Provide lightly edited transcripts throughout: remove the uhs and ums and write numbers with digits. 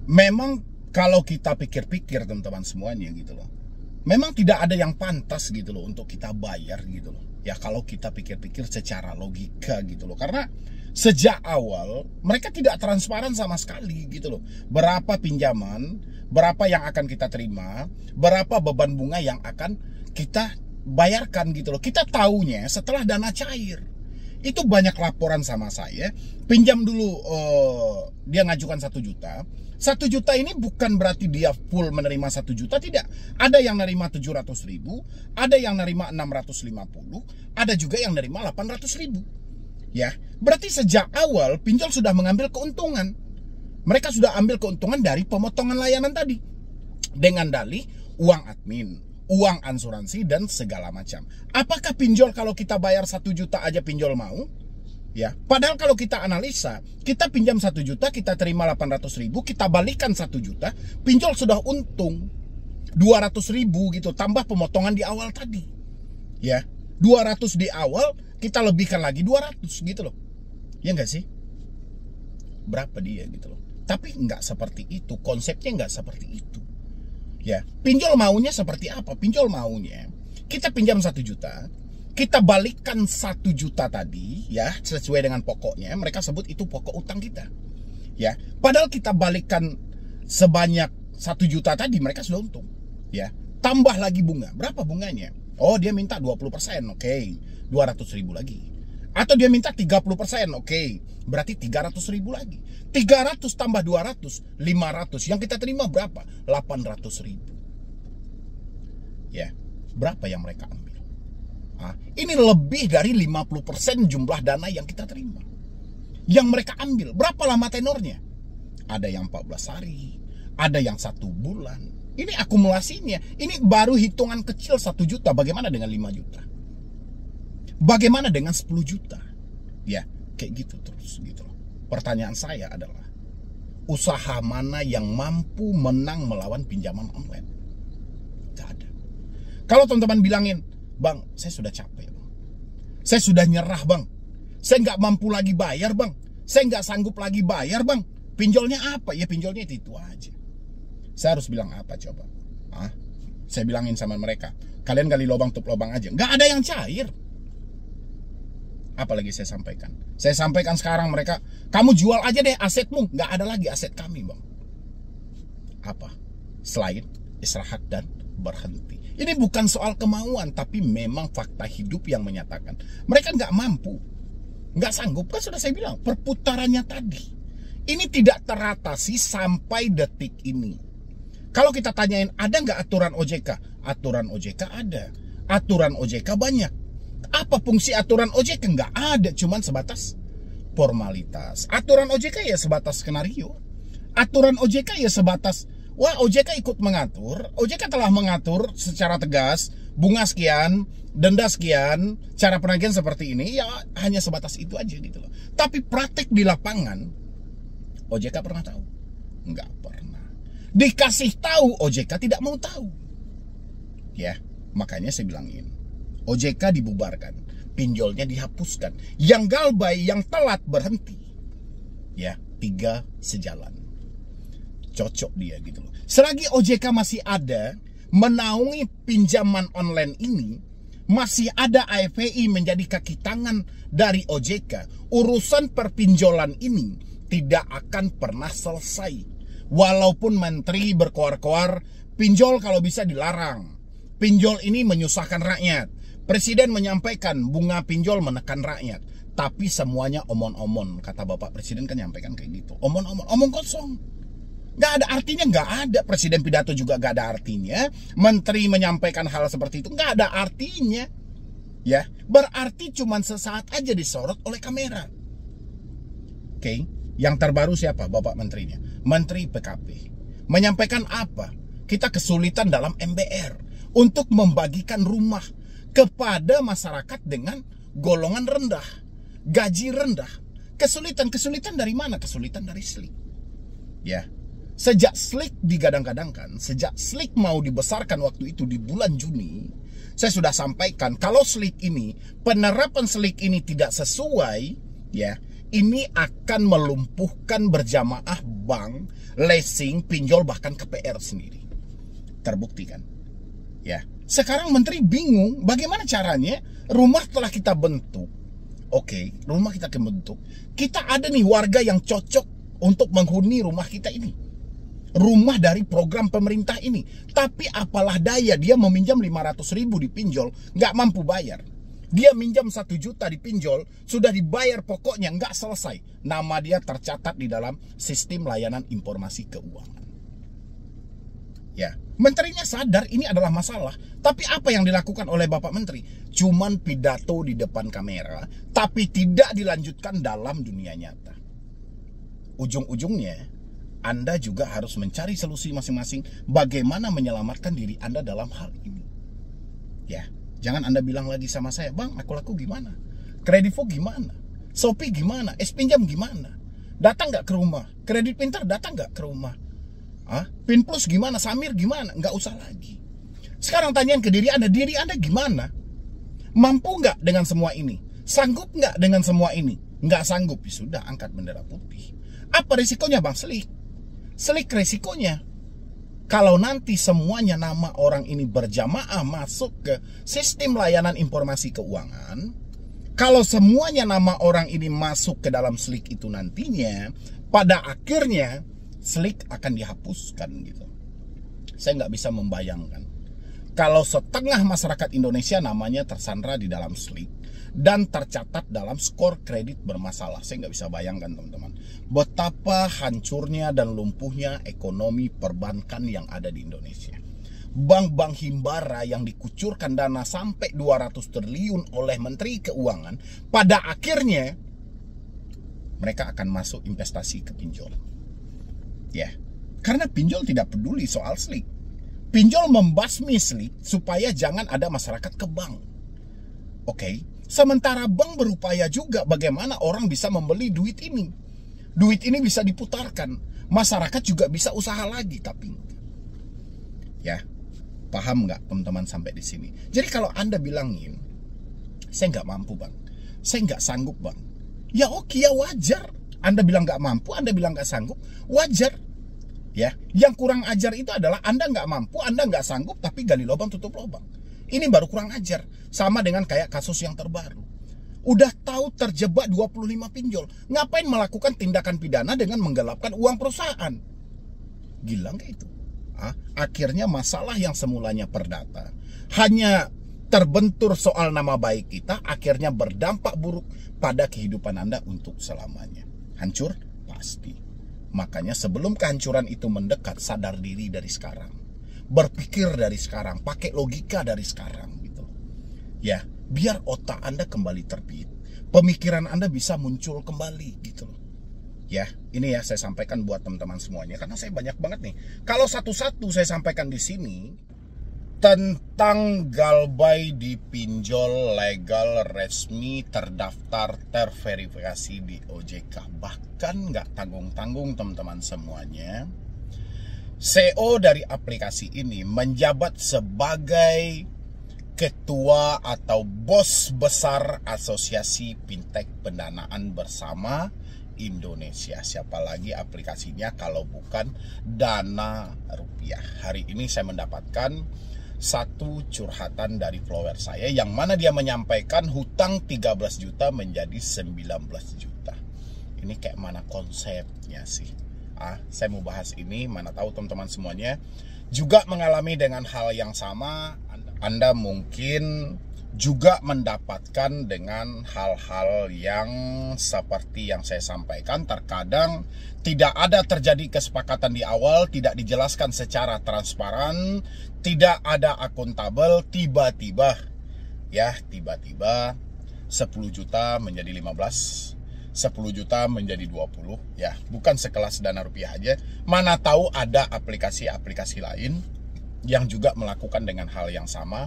memang kalau kita pikir-pikir teman-teman semuanya gitu loh, memang tidak ada yang pantas gitu loh untuk kita bayar gitu loh. Ya kalau kita pikir-pikir secara logika gitu loh. Karena sejak awal mereka tidak transparan sama sekali gitu loh. Berapa pinjaman, berapa yang akan kita terima, berapa beban bunga yang akan kita bayarkan gitu loh. Kita taunya setelah dana cair. Itu banyak laporan sama saya, pinjam dulu, dia ngajukan 1 juta. 1 juta ini bukan berarti dia full menerima 1 juta, tidak. Ada yang nerima 700.000, ada yang nerima 650, ada juga yang nerima 800.000. Ya, berarti sejak awal pinjol sudah mengambil keuntungan. Mereka sudah ambil keuntungan dari pemotongan layanan tadi. Dengan dalih uang admin, uang asuransi dan segala macam. Apakah pinjol kalau kita bayar 1 juta aja pinjol mau? Ya, padahal kalau kita analisa, kita pinjam 1 juta, kita terima 800.000, kita balikan 1 juta, pinjol sudah untung 200.000 gitu, tambah pemotongan di awal tadi. Ya, 200 di awal, kita lebihkan lagi 200 gitu loh. Ya enggak sih? Berapa dia gitu loh. Tapi enggak seperti itu, konsepnya enggak seperti itu. Ya, pinjol maunya seperti apa? Pinjol maunya kita pinjam 1 juta, kita balikkan 1 juta tadi, ya, sesuai dengan pokoknya. Mereka sebut itu pokok utang kita. Ya, padahal kita balikkan sebanyak 1 juta tadi, mereka sudah untung. Ya, tambah lagi bunga. Berapa bunganya? Oh, dia minta 20%, oke. 200.000 lagi. Atau dia minta 30%, oke. Berarti 300.000 lagi. 300 tambah 200, 500. Yang kita terima berapa? 800.000. Ya, berapa yang mereka ambil? Ini lebih dari 50% jumlah dana yang kita terima. Yang mereka ambil, berapa lama tenornya? Ada yang 14 hari, ada yang 1 bulan. Ini akumulasinya, ini baru hitungan kecil 1 juta. Bagaimana dengan 5 juta? Bagaimana dengan 10 juta? Ya, kayak gitu terus gitu loh. Pertanyaan saya adalah, usaha mana yang mampu menang melawan pinjaman online? Gak ada. Kalau teman-teman bilangin, Bang, saya sudah capek, Bang. Saya sudah nyerah, Bang. Saya nggak mampu lagi bayar, Bang. Saya nggak sanggup lagi bayar, Bang. Pinjolnya apa? Ya pinjolnya itu aja. Saya harus bilang apa coba? Saya bilangin sama mereka, kalian gali lubang tutup lubang aja. Nggak ada yang cair. Apalagi saya sampaikan? Saya sampaikan sekarang mereka, kamu jual aja deh asetmu. Nggak ada lagi aset kami, Bang. Apa? Selain istirahat dan berhenti. Ini bukan soal kemauan, tapi memang fakta hidup yang menyatakan mereka nggak mampu, nggak sanggup. Kan sudah saya bilang, perputarannya tadi ini tidak teratasi sampai detik ini. Kalau kita tanyain, ada nggak aturan OJK? Aturan OJK ada, aturan OJK banyak. Apa fungsi aturan OJK? Nggak ada, cuman sebatas formalitas. Aturan OJK ya sebatas skenario. Aturan OJK ya sebatas, wah, OJK ikut mengatur. OJK telah mengatur secara tegas, bunga sekian, denda sekian, cara penagihan seperti ini, ya hanya sebatas itu aja gitu loh. Tapi praktek di lapangan, OJK pernah tahu? Enggak pernah. Dikasih tahu, OJK tidak mau tahu. Ya, makanya saya bilangin, OJK dibubarkan, pinjolnya dihapuskan, yang galbay, yang telat berhenti. Ya, 3 sejalan. Cocok dia gitu loh. Selagi OJK masih ada menaungi pinjaman online ini, masih ada AFPI menjadi kaki tangan dari OJK, urusan perpinjolan ini tidak akan pernah selesai. Walaupun menteri berkoar-koar, pinjol kalau bisa dilarang. Pinjol ini menyusahkan rakyat. Presiden menyampaikan bunga pinjol menekan rakyat. Tapi semuanya omon-omon. Kata Bapak Presiden kan nyampaikan kayak gitu. Omon-omon, omong kosong. Gak ada artinya, gak ada. Presiden pidato juga gak ada artinya. Menteri menyampaikan hal seperti itu, gak ada artinya. Ya, berarti cuman sesaat aja disorot oleh kamera. Oke, yang terbaru siapa? Bapak Menterinya, Menteri PKP. Menyampaikan apa? Kita kesulitan dalam MBR untuk membagikan rumah kepada masyarakat dengan golongan rendah, gaji rendah. Kesulitan dari mana? Kesulitan dari SLIK. Ya, sejak SLIK digadang-gadangkan, sejak SLIK mau dibesarkan waktu itu di bulan Juni, saya sudah sampaikan kalau SLIK ini, penerapan SLIK ini tidak sesuai, ya, ini akan melumpuhkan berjamaah bank, leasing, pinjol, bahkan KPR sendiri. Terbukti kan? Ya. Sekarang menteri bingung bagaimana caranya rumah telah kita bentuk. Oke, rumah kita bentuk. Kita ada nih warga yang cocok untuk menghuni rumah kita ini. Rumah dari program pemerintah ini. Tapi apalah daya, dia meminjam 500.000 dipinjol, nggak mampu bayar. Dia minjam 1 juta dipinjol, sudah dibayar pokoknya, nggak selesai. Nama dia tercatat di dalam sistem layanan informasi keuangan. Ya, menterinya sadar ini adalah masalah. Tapi apa yang dilakukan oleh Bapak Menteri? Cuman pidato di depan kamera, tapi tidak dilanjutkan dalam dunia nyata. Ujung-ujungnya, Anda juga harus mencari solusi masing-masing bagaimana menyelamatkan diri Anda dalam hal ini. Ya. Jangan Anda bilang lagi sama saya, Bang, aku laku gimana? Kredivo gimana? Shopee gimana? Pinjam gimana? Datang nggak ke rumah? Kredit Pintar datang nggak ke rumah? Pinplus gimana? Samir gimana? Nggak usah lagi. Sekarang tanyain ke diri Anda gimana? Mampu nggak dengan semua ini? Sanggup nggak dengan semua ini? Nggak sanggup, ya sudah, angkat bendera putih. Apa risikonya, Bang? Selik risikonya. Kalau nanti semuanya nama orang ini berjamaah masuk ke sistem layanan informasi keuangan, kalau semuanya nama orang ini masuk ke dalam slik itu nantinya, pada akhirnya slik akan dihapuskan gitu. Saya nggak bisa membayangkan. Kalau setengah masyarakat Indonesia namanya tersandra di dalam slik dan tercatat dalam skor kredit bermasalah. Saya nggak bisa bayangkan, teman-teman, betapa hancurnya dan lumpuhnya ekonomi perbankan yang ada di Indonesia. Bank-bank himbara yang dikucurkan dana sampai 200 triliun oleh Menteri Keuangan, pada akhirnya mereka akan masuk investasi ke pinjol. Ya, karena pinjol tidak peduli soal slik. Pinjol membasmi slik supaya jangan ada masyarakat ke bank. Oke. Sementara bank berupaya juga bagaimana orang bisa membeli duit ini. Duit ini bisa diputarkan. Masyarakat juga bisa usaha lagi, tapi ya, paham nggak teman-teman sampai di sini? Jadi kalau Anda bilangin, saya nggak mampu, Bang, saya nggak sanggup, Bang, ya oke, ya wajar. Anda bilang nggak mampu, Anda bilang nggak sanggup, wajar. Ya, yang kurang ajar itu adalah Anda nggak mampu, Anda nggak sanggup, tapi gali lubang tutup lubang. Ini baru kurang ajar. Sama dengan kayak kasus yang terbaru. Udah tahu terjebak 25 pinjol, ngapain melakukan tindakan pidana dengan menggelapkan uang perusahaan? Gila nggak itu? Akhirnya masalah yang semulanya perdata hanya terbentur soal nama baik kita, akhirnya berdampak buruk pada kehidupan Anda untuk selamanya. Hancur? Pasti. Makanya sebelum kehancuran itu mendekat, sadar diri dari sekarang. Berpikir dari sekarang, pakai logika dari sekarang gitu. Ya, biar otak Anda kembali terbit, pemikiran Anda bisa muncul kembali gitu loh. Ya, ini ya saya sampaikan buat teman-teman semuanya karena saya banyak banget nih. Kalau satu-satu saya sampaikan di sini tentang Galbay dipinjol legal, resmi, terdaftar, terverifikasi di OJK, bahkan nggak tanggung-tanggung teman-teman semuanya. CEO dari aplikasi ini menjabat sebagai ketua atau bos besar Asosiasi Fintech Pendanaan Bersama Indonesia. Siapa lagi aplikasinya kalau bukan Dana Rupiah. Hari ini saya mendapatkan satu curhatan dari follower saya yang mana dia menyampaikan hutang 13 juta menjadi 19 juta. Ini kayak mana konsepnya sih? Saya mau bahas ini, mana tahu teman-teman semuanya juga mengalami dengan hal yang sama. Anda mungkin juga mendapatkan dengan hal-hal yang seperti yang saya sampaikan. Terkadang tidak ada terjadi kesepakatan di awal, tidak dijelaskan secara transparan, tidak ada akuntabel, tiba-tiba 10 juta menjadi 15, 10 juta menjadi 20, ya bukan sekelas Dana Rupiah aja. Mana tahu ada aplikasi-aplikasi lain yang juga melakukan dengan hal yang sama.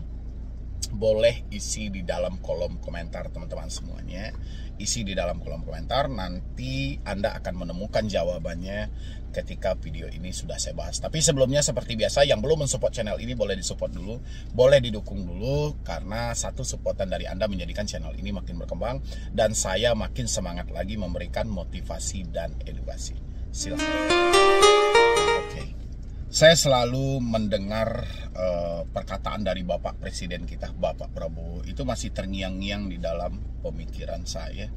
boleh isi di dalam kolom komentar teman-teman semuanya. Isi di dalam kolom komentar, nanti Anda akan menemukan jawabannya ketika video ini sudah saya bahas. Tapi sebelumnya seperti biasa, yang belum mensupport channel ini boleh disupport dulu, boleh didukung dulu, karena satu supportan dari Anda menjadikan channel ini makin berkembang dan saya makin semangat lagi memberikan motivasi dan edukasi. Silakan. Oke. Saya selalu mendengar perkataan dari Bapak Presiden kita, Bapak Prabowo, itu masih terngiang-ngiang di dalam pemikiran saya,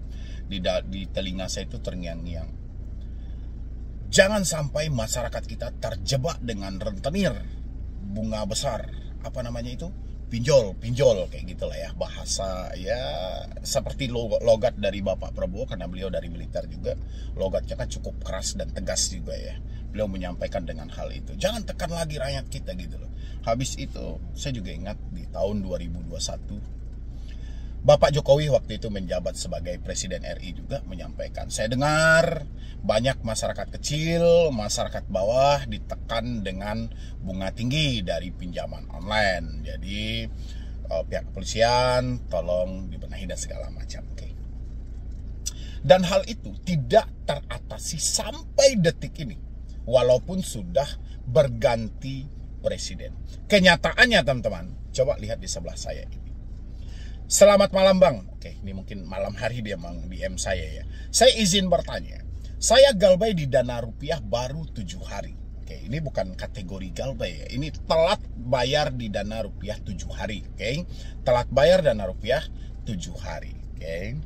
di telinga saya itu terngiang-ngiang. Jangan sampai masyarakat kita terjebak dengan rentenir bunga besar, apa namanya itu? Pinjol kayak gitulah ya, bahasa ya seperti logat dari Bapak Prabowo, karena beliau dari militer juga, logatnya kan cukup keras dan tegas juga ya. Beliau menyampaikan dengan hal itu, jangan tekan lagi rakyat kita gitu loh. Habis itu saya juga ingat di tahun 2021 Bapak Jokowi waktu itu menjabat sebagai Presiden RI juga menyampaikan, saya dengar banyak masyarakat kecil, masyarakat bawah ditekan dengan bunga tinggi dari pinjaman online. Jadi pihak kepolisian tolong dibenahi dan segala macam. Oke. Dan hal itu tidak teratasi sampai detik ini, walaupun sudah berganti presiden. Kenyataannya teman-teman, coba lihat di sebelah saya ini. Selamat malam Bang. Oke, ini mungkin malam hari dia DM saya ya. Saya izin bertanya. Saya galbay di Dana Rupiah baru 7 hari. Oke, ini bukan kategori galbay ya. Ini telat bayar di Dana Rupiah 7 hari. Oke, telat bayar Dana Rupiah 7 hari. Oke.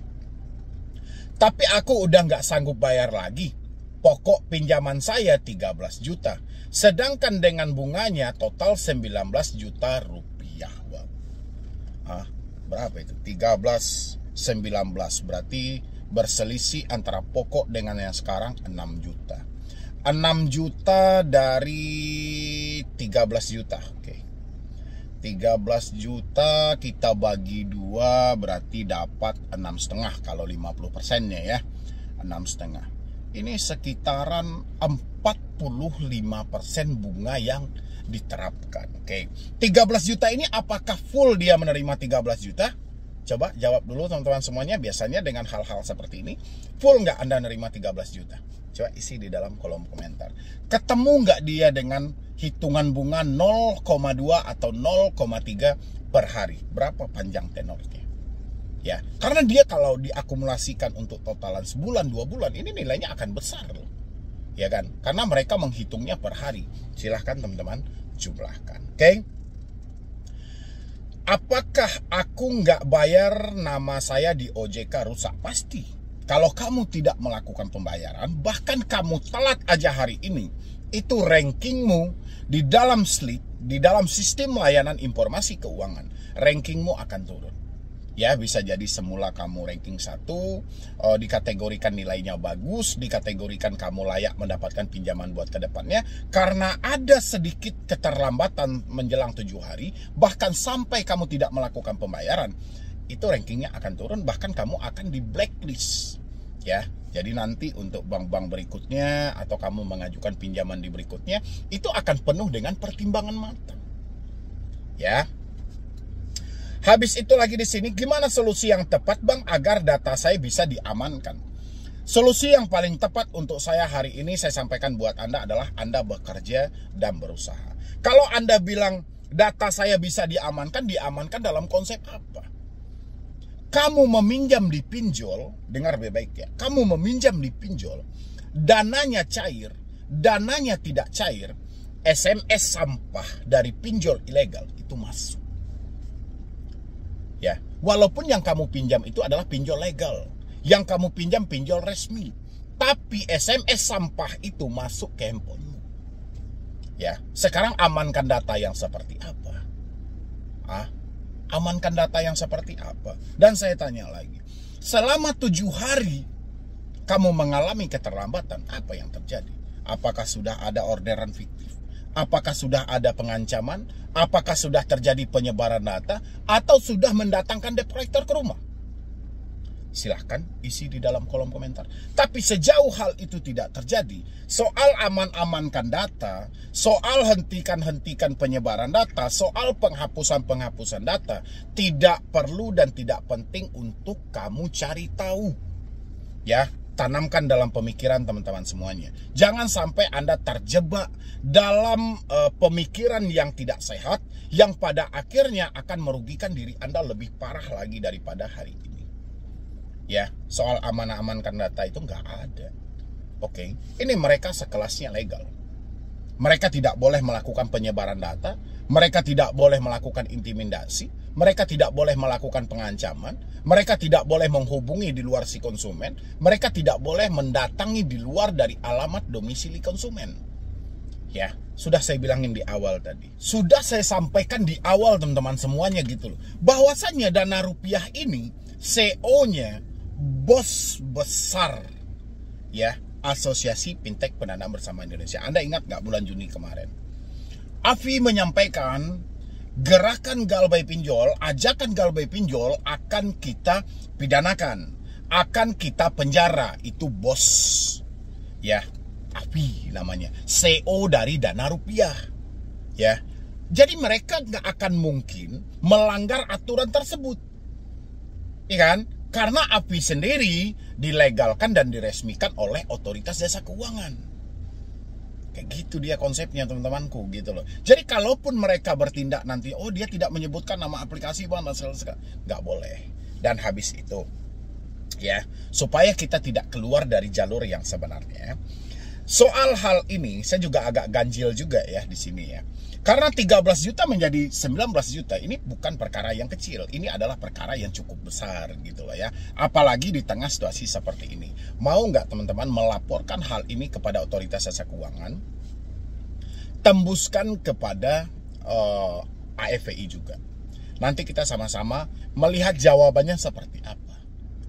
Tapi aku udah nggak sanggup bayar lagi. Pokok pinjaman saya 13 juta. Sedangkan dengan bunganya total 19 juta rupiah. Wow. Berapa itu? 13, 19. Berarti berselisih antara pokok dengan yang sekarang 6 juta. 6 juta dari 13 juta. Oke. 13 juta kita bagi 2 berarti dapat 6,5 kalau 50%-nya ya. 6,5. Ini sekitaran 45% bunga yang diterapkan. Oke. 13 juta ini apakah full dia menerima 13 juta? Coba jawab dulu teman-teman semuanya. Biasanya dengan hal-hal seperti ini, full nggak Anda nerima 13 juta? Coba isi di dalam kolom komentar. Ketemu nggak dia dengan hitungan bunga 0,2 atau 0,3 per hari? Berapa panjang tenornya? Ya, karena dia kalau diakumulasikan untuk totalan sebulan, 2 bulan, ini nilainya akan besar loh. Ya kan? Karena mereka menghitungnya per hari. Silahkan teman-teman jumlahkan. Oke? Apakah aku nggak bayar nama saya di OJK rusak? Pasti. Kalau kamu tidak melakukan pembayaran, bahkan kamu telat aja hari ini, itu rankingmu di dalam slip, di dalam sistem layanan informasi keuangan, rankingmu akan turun. Ya, bisa jadi semula kamu ranking 1, dikategorikan nilainya bagus, dikategorikan kamu layak mendapatkan pinjaman buat kedepannya. Karena ada sedikit keterlambatan menjelang 7 hari, bahkan sampai kamu tidak melakukan pembayaran, itu rankingnya akan turun, bahkan kamu akan di blacklist. Ya, jadi nanti untuk bank-bank berikutnya atau kamu mengajukan pinjaman di berikutnya, itu akan penuh dengan pertimbangan matang. Ya. Habis itu lagi di sini, gimana solusi yang tepat Bang agar data saya bisa diamankan? Solusi yang paling tepat untuk saya hari ini saya sampaikan buat Anda adalah Anda bekerja dan berusaha. Kalau Anda bilang data saya bisa diamankan dalam konsep apa? Kamu meminjam di pinjol, dengar baik-baik ya, kamu meminjam di pinjol, dananya cair, dananya tidak cair, SMS sampah dari pinjol ilegal itu masuk. Ya, walaupun yang kamu pinjam itu adalah pinjol legal, yang kamu pinjam pinjol resmi, tapi SMS sampah itu masuk ke handphonemu. Ya, sekarang amankan data yang seperti apa? Amankan data yang seperti apa? Dan saya tanya lagi, selama 7 hari kamu mengalami keterlambatan, apa yang terjadi? Apakah sudah ada orderan fiktif? Apakah sudah ada pengancaman? Apakah sudah terjadi penyebaran data? Atau sudah mendatangkan debt collector ke rumah? Silahkan isi di dalam kolom komentar. Tapi sejauh hal itu tidak terjadi, soal aman-amankan data, soal hentikan penyebaran data, soal penghapusan data, tidak perlu dan tidak penting untuk kamu cari tahu. Ya, tanamkan dalam pemikiran teman-teman semuanya. Jangan sampai Anda terjebak dalam pemikiran yang tidak sehat, yang pada akhirnya akan merugikan diri Anda lebih parah lagi daripada hari ini. Ya, soal aman-amankan data itu nggak ada. Oke, ini mereka sekelasnya legal. Mereka tidak boleh melakukan penyebaran data, mereka tidak boleh melakukan intimidasi, mereka tidak boleh melakukan pengancaman, mereka tidak boleh menghubungi di luar si konsumen, mereka tidak boleh mendatangi di luar dari alamat domisili konsumen. Ya, sudah saya bilangin di awal tadi. Sudah saya sampaikan di awal teman-teman semuanya gitu loh. Bahwasannya Dana Rupiah ini CEO-nya bos besar ya Asosiasi Fintech Pendanaan Bersama Indonesia. Anda ingat nggak bulan Juni kemarin? Afi menyampaikan gerakan galbay pinjol, ajakan galbay pinjol akan kita pidanakan, akan kita penjara. Itu bos ya, Afi namanya, CEO dari Dana Rupiah ya. Jadi mereka nggak akan mungkin melanggar aturan tersebut, ya kan? Karena API sendiri dilegalkan dan diresmikan oleh Otoritas Jasa Keuangan. Kayak gitu dia konsepnya teman-temanku gitu loh. Jadi kalaupun mereka bertindak nanti, oh dia tidak menyebutkan nama aplikasi bang, nggak boleh. Dan habis itu ya, supaya kita tidak keluar dari jalur yang sebenarnya. Soal hal ini saya juga agak ganjil juga ya di sini ya. Karena 13 juta menjadi 19 juta ini bukan perkara yang kecil. Ini adalah perkara yang cukup besar gitu loh ya. Apalagi di tengah situasi seperti ini. Mau nggak teman-teman melaporkan hal ini kepada Otoritas Jasa Keuangan? Tembuskan kepada AFVI juga. Nanti kita sama-sama melihat jawabannya seperti apa.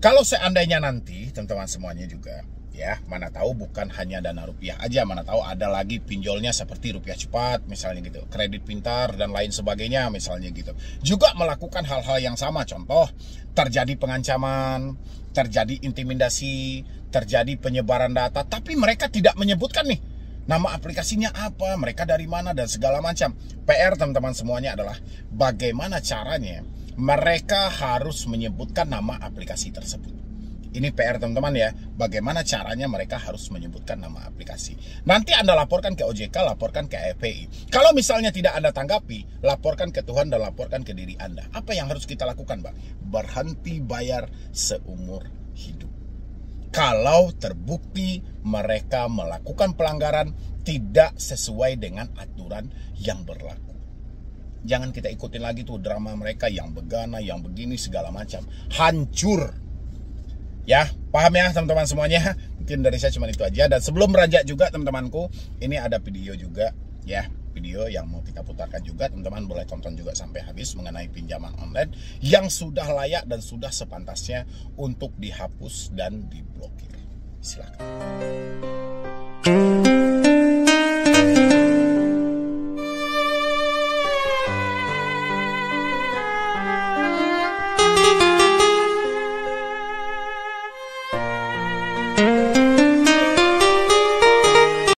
Kalau seandainya nanti teman-teman semuanya juga ya, mana tahu bukan hanya Dana Rupiah aja, mana tahu ada lagi pinjolnya seperti Rupiah Cepat misalnya gitu, Kredit Pintar dan lain sebagainya misalnya gitu, juga melakukan hal-hal yang sama. Contoh, terjadi pengancaman, terjadi intimidasi, terjadi penyebaran data, tapi mereka tidak menyebutkan nih nama aplikasinya apa, mereka dari mana dan segala macam. PR teman-teman semuanya adalah bagaimana caranya mereka harus menyebutkan nama aplikasi tersebut. Ini PR teman-teman ya, bagaimana caranya mereka harus menyebutkan nama aplikasi. Nanti Anda laporkan ke OJK, laporkan ke AFPI. Kalau misalnya tidak Anda tanggapi, laporkan ke Tuhan dan laporkan ke diri Anda. Apa yang harus kita lakukan, Bang? Berhenti bayar seumur hidup. Kalau terbukti mereka melakukan pelanggaran tidak sesuai dengan aturan yang berlaku. Jangan kita ikutin lagi tuh drama mereka yang begana, yang begini, segala macam. Hancur. Ya, paham ya teman-teman semuanya? Mungkin dari saya cuma itu aja. Dan sebelum beranjak juga teman-temanku, ini ada video juga ya, video yang mau kita putarkan juga. Teman-teman boleh tonton juga sampai habis mengenai pinjaman online yang sudah layak dan sudah sepantasnya untuk dihapus dan diblokir. Silakan.